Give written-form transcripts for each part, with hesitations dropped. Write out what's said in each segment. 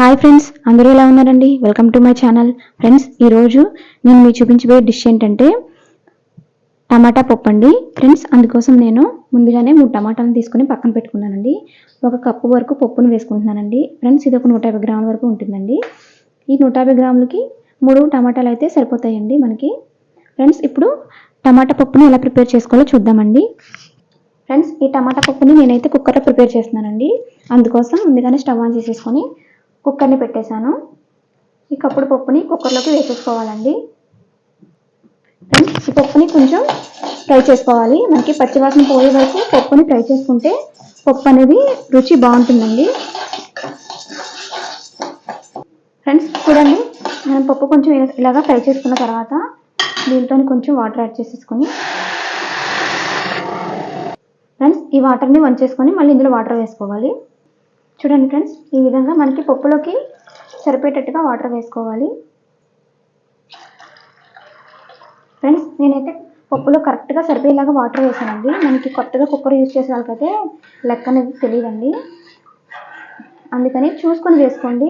Hi friends, అందరూ ఎలా ఉన్నారండి? Welcome to my channel. Friends, ఈరోజు నేను మీకు చూపించబోయే డిష్ ఏంటంటే టమాటా పప్పు అండి. ఫ్రెండ్స్, అందుకోసం నేను ముందుగానే 3 టమాటాలను తీసుకుని పక్కన పెట్టుకున్నానండి. 1 కప్పు వరకు పప్పును వేసుకుంటున్నానండి. ఫ్రెండ్స్, ఇది ఒక 150 గ్రాముల వరకు ఉంటుందండి. ఈ 150 గ్రాములకి 3 టమాటాలు అయితే సరిపోతాయండి మనకి. ఫ్రెండ్స్, ఇప్పుడు టమాటా పప్పుని ఎలా ప్రిపేర్ చేసుకోవాలో చూద్దామండి. ఫ్రెండ్స్, ఈ టమాటా పప్పుని నేనైతే కుక్కర్లో ప్రిపేర్ చేస్తున్నానండి. అందుకోసం ముందుగానే స్టవ్ ఆన్ చేసేసుకొని కుక్కర్ని పెట్టేశాను. ఈ కప్పుడు పప్పుని కుక్కర్లోకి వేసేసుకోవాలండి. ఫ్రెండ్స్, ఈ పప్పుని కొంచెం ఫ్రై చేసుకోవాలి. మనకి పచ్చివాసన పోయే వరకు పప్పుని ఫ్రై చేసుకుంటే పప్పు అనేది రుచి బాగుంటుందండి. ఫ్రెండ్స్, చూడండి, మనం పప్పు కొంచెం ఇలాగా ఫ్రై చేసుకున్న తర్వాత దీంతో కొంచెం వాటర్ యాడ్ చేసేసుకొని ఫ్రెండ్స్ ఈ వాటర్ని వంచేసుకొని మళ్ళీ ఇందులో వాటర్ వేసుకోవాలి. చూడండి ఫ్రెండ్స్, ఈ విధంగా మనకి పప్పులోకి సరిపోయేటట్టుగా వాటర్ వేసుకోవాలి. ఫ్రెండ్స్, నేనైతే పప్పులో కరెక్ట్గా సరిపోయేలాగా వాటర్ వేసానండి. మనకి కొత్తగా కుక్కర్ యూజ్ చేసే వాళ్ళకైతే లెక్క అనేది తెలియదండి, అందుకని చూసుకొని వేసుకోండి.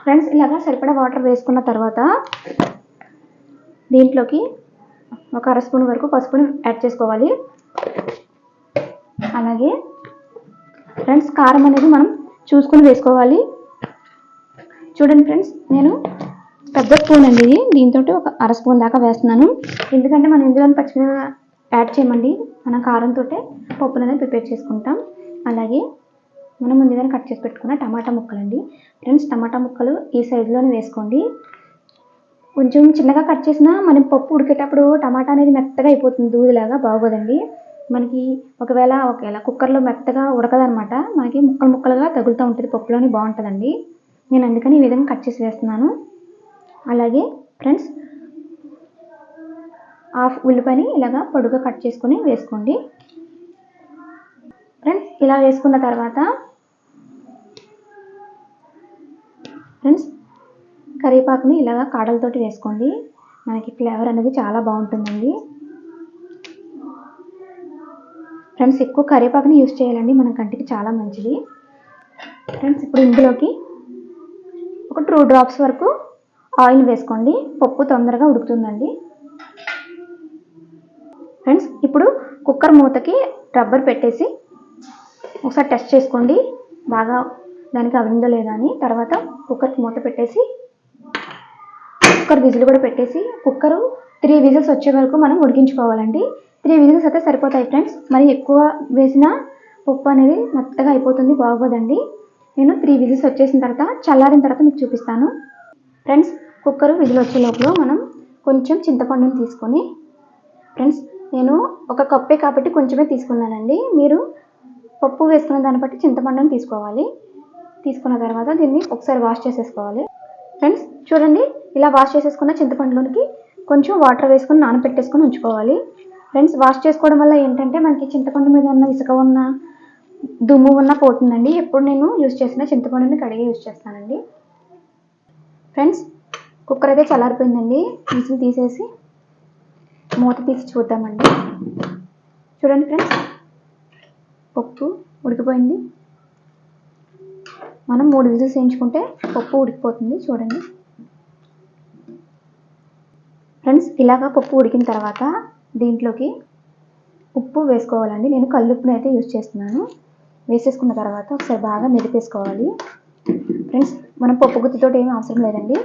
ఫ్రెండ్స్, ఇలాగా సరిపడా వాటర్ వేసుకున్న తర్వాత దీంట్లోకి 1 అర స్పూన్ వరకు పసుపుని యాడ్ చేసుకోవాలి. అలాగే ఫ్రెండ్స్, కారం అనేది మనం చూసుకొని వేసుకోవాలి. చూడండి ఫ్రెండ్స్, నేను పెద్ద స్పూన్ అండి ఇది, దీంతో 1 అర స్పూన్ దాకా వేస్తున్నాను. ఎందుకంటే మనం ఇందులో పచ్చిమిరపకాయ యాడ్ చేయమండి, మనం కారంతో పప్పును అనేది ప్రిపేర్ చేసుకుంటాం. అలాగే మనం ముందుగానే కట్ చేసి పెట్టుకున్న టమాటా ముక్కలు అండి. ఫ్రెండ్స్, టమాటా ముక్కలు ఈ సైజులోనే వేసుకోండి. కొంచెం చిన్నగా కట్ చేసినా మనం పప్పు ఉడికేటప్పుడు టమాటా అనేది మెత్తగా అయిపోతుంది, దూదిలాగా బాగోదండి. మనకి ఒకవేళ కుక్కర్లో మెత్తగా ఉడకదనమాట, మనకి ముక్కలు ముక్కలుగా తగులుతూ ఉంటుంది, పప్పులోని బాగుంటుందండి. నేను అందుకని ఈ విధంగా కట్ చేసి వేస్తున్నాను. అలాగే ఫ్రెండ్స్, హాఫ్ ఉల్లిపాయని ఇలాగా పొడుగా కట్ చేసుకొని వేసుకోండి. ఫ్రెండ్స్, ఇలా వేసుకున్న తర్వాత ఫ్రెండ్స్ కరివేపాకుని ఇలాగా కాడలతోటి వేసుకోండి. మనకి ఫ్లేవర్ అనేది చాలా బాగుంటుందండి. ఫ్రెండ్స్, ఎక్కువ కరివేపాకుని యూజ్ చేయాలండి, మన కంటికి చాలా మంచిది. ఫ్రెండ్స్, ఇప్పుడు ఇందులోకి ఒక 2 డ్రాప్స్ వరకు ఆయిల్ వేసుకోండి, పప్పు తొందరగా ఉడుకుతుందండి. ఫ్రెండ్స్, ఇప్పుడు కుక్కర్ మూతకి రబ్బర్ పెట్టేసి ఒకసారి టెస్ట్ చేసుకోండి, బాగా దానికి అవిందో లేదా అని. తర్వాత కుక్కర్కి మూత పెట్టేసి కుక్కర్ విజిల్ కూడా పెట్టేసి కుక్కరు 3 విజిల్స్ వచ్చే వరకు మనం ఉడికించుకోవాలండి. 3 విజిల్స్ అయితే సరిపోతాయి ఫ్రెండ్స్, మరి ఎక్కువ వేసినా పప్పు అనేది మెత్తగా అయిపోతుంది, బాగోదండి. నేను 3 విజిల్స్ వచ్చేసిన తర్వాత చల్లారిన తర్వాత మీకు చూపిస్తాను. ఫ్రెండ్స్, కుక్కర్ విజిల్ వచ్చే లోపల మనం కొంచెం చింతపండుని తీసుకొని, ఫ్రెండ్స్ నేను 1 కప్పే కాబట్టి కొంచెమే తీసుకున్నానండి, మీరు పప్పు వేసుకున్న దాన్ని బట్టి చింతపండుని తీసుకోవాలి. తీసుకున్న తర్వాత దీన్ని ఒకసారి వాష్ చేసేసుకోవాలి. ఫ్రెండ్స్, చూడండి, ఇలా వాష్ చేసేసుకున్న చింతపండులోనికి కొంచెం వాటర్ వేసుకొని నానబెట్టేసుకొని ఉంచుకోవాలి. ఫ్రెండ్స్, వాష్ చేసుకోవడం వల్ల ఏంటంటే మనకి చింతపండు మీద ఉన్న ఇసుక ఉన్న దుమ్ము ఉన్న పోతుందండి. ఎప్పుడు నేను యూజ్ చేసిన చింతపండుని కడిగి యూజ్ చేస్తానండి. ఫ్రెండ్స్, కుక్కర్ అయితే చల్లారిపోయిందండి, విజిల్ తీసేసి మూత తీసి చూద్దామండి. చూడండి ఫ్రెండ్స్, పప్పు ఉడికిపోయింది. మనం 3 విజిల్స్ వేయించుకుంటే పప్పు ఉడికిపోతుంది. చూడండి ఫ్రెండ్స్, ఇలాగా పప్పు ఉడికిన తర్వాత దీంట్లోకి ఉప్పు వేసుకోవాలండి. నేను కల్లుప్పుని అయితే యూజ్ చేస్తున్నాను. వేసేసుకున్న తర్వాత ఒకసారి బాగా మెదిపేసుకోవాలి. ఫ్రెండ్స్, మనం పప్పు గుత్తితో ఏమీ అవసరం లేదండి,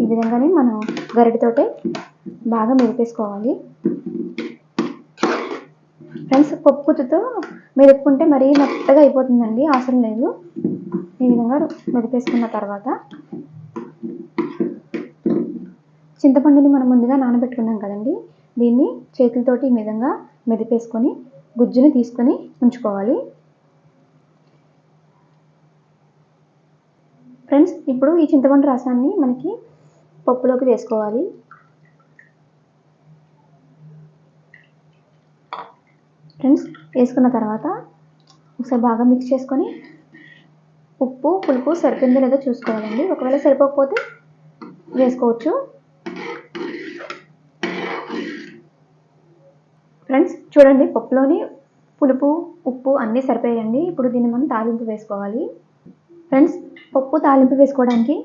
ఈ విధంగానే మనం గరిటెతోటే బాగా మెదిపేసుకోవాలి. ఫ్రెండ్స్, పప్పు గుత్తితో మెదుపుకుంటే మరీ మెత్తగా అయిపోతుందండి, అవసరం లేదు. ఈ విధంగా మెదిపేసుకున్న తర్వాత చింతపండుని మనం ముందుగా నానబెట్టుకున్నాం కదండి, దీన్ని చేతులతోటి ఈ విధంగా మెదిపేసుకొని గుజ్జుని తీసుకొని ఉంచుకోవాలి. ఫ్రెండ్స్, ఇప్పుడు ఈ చింతపండు రసాన్ని మనకి పప్పులోకి వేసుకోవాలి. ఫ్రెండ్స్, వేసుకున్న తర్వాత ఒకసారి బాగా మిక్స్ చేసుకొని ఉప్పు పులుపు సరిపోయిందో లేదో చూసుకోవాలండి. ఒకవేళ సరిపోకపోతే వేసుకోవచ్చు. ఫ్రెండ్స్, చూడండి, పప్పులోని పులుపు ఉప్పు అన్నీ సరిపోయాయండి. ఇప్పుడు దీన్ని మనం తాలింపు వేసుకోవాలి. ఫ్రెండ్స్, పప్పు తాలింపు వేసుకోవడానికి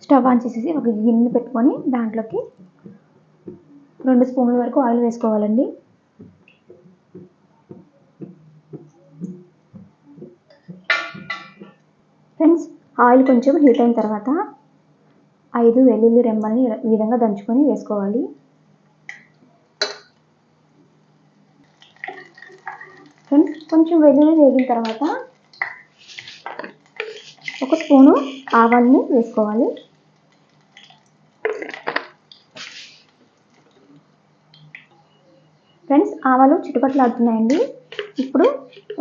స్టవ్ ఆన్ చేసేసి ఒక గిన్నె పెట్టుకొని దాంట్లోకి 2 స్పూన్ల వరకు ఆయిల్ వేసుకోవాలండి. ఫ్రెండ్స్, ఆయిల్ కొంచెం హీట్ అయిన తర్వాత 5 వెల్లుల్లి రెమ్మల్ని ఈ విధంగా దంచుకొని వేసుకోవాలి. ఫ్రెండ్స్, కొంచెం వెల్లుల్లి వేగిన తర్వాత 1 స్పూను ఆవాల్ని వేసుకోవాలి. ఫ్రెండ్స్, ఆవాలు చిటపటలాడుతున్నాయండి. ఇప్పుడు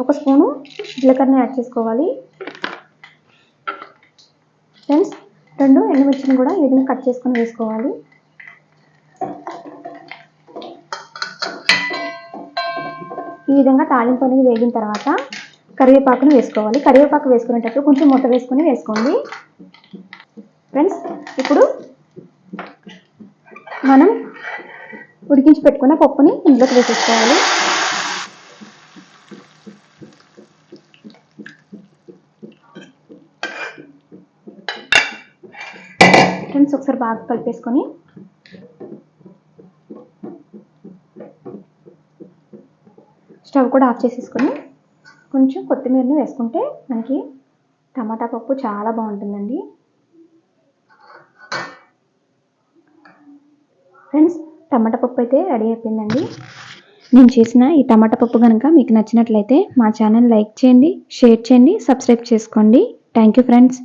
1 స్పూను జీలకర్రని యాడ్ చేసుకోవాలి. ఫ్రెండ్స్, 2 ఎండుమిర్చిని కూడా ఈ విధంగా కట్ చేసుకొని వేసుకోవాలి. ఈ విధంగా తాలింపు అనేది వేగిన తర్వాత కరివేపాకును వేసుకోవాలి. కరివేపాకు వేసుకునేటప్పుడు కొంచెం మూత వేసుకొని వేసుకోండి. ఫ్రెండ్స్, ఇప్పుడు మనం ఉడికించి పెట్టుకున్న పప్పుని ఇందులోకి వేసేసుకోవాలి. ఫ్రెండ్స్, ఒకసారి బాగా కలిపేసుకొని స్టవ్ కూడా ఆఫ్ చేసేసుకొని కొంచెం కొత్తిమీరని వేసుకుంటే మనకి టమాటా పప్పు చాలా బాగుంటుందండి. ఫ్రెండ్స్, టమాటా పప్పు అయితే రెడీ అయిపోయిందండి. నేను చేసిన ఈ టమాటా పప్పు కనుక మీకు నచ్చినట్లయితే మా ఛానల్ లైక్ చేయండి, షేర్ చేయండి, సబ్స్క్రైబ్ చేసుకోండి. Thank you friends.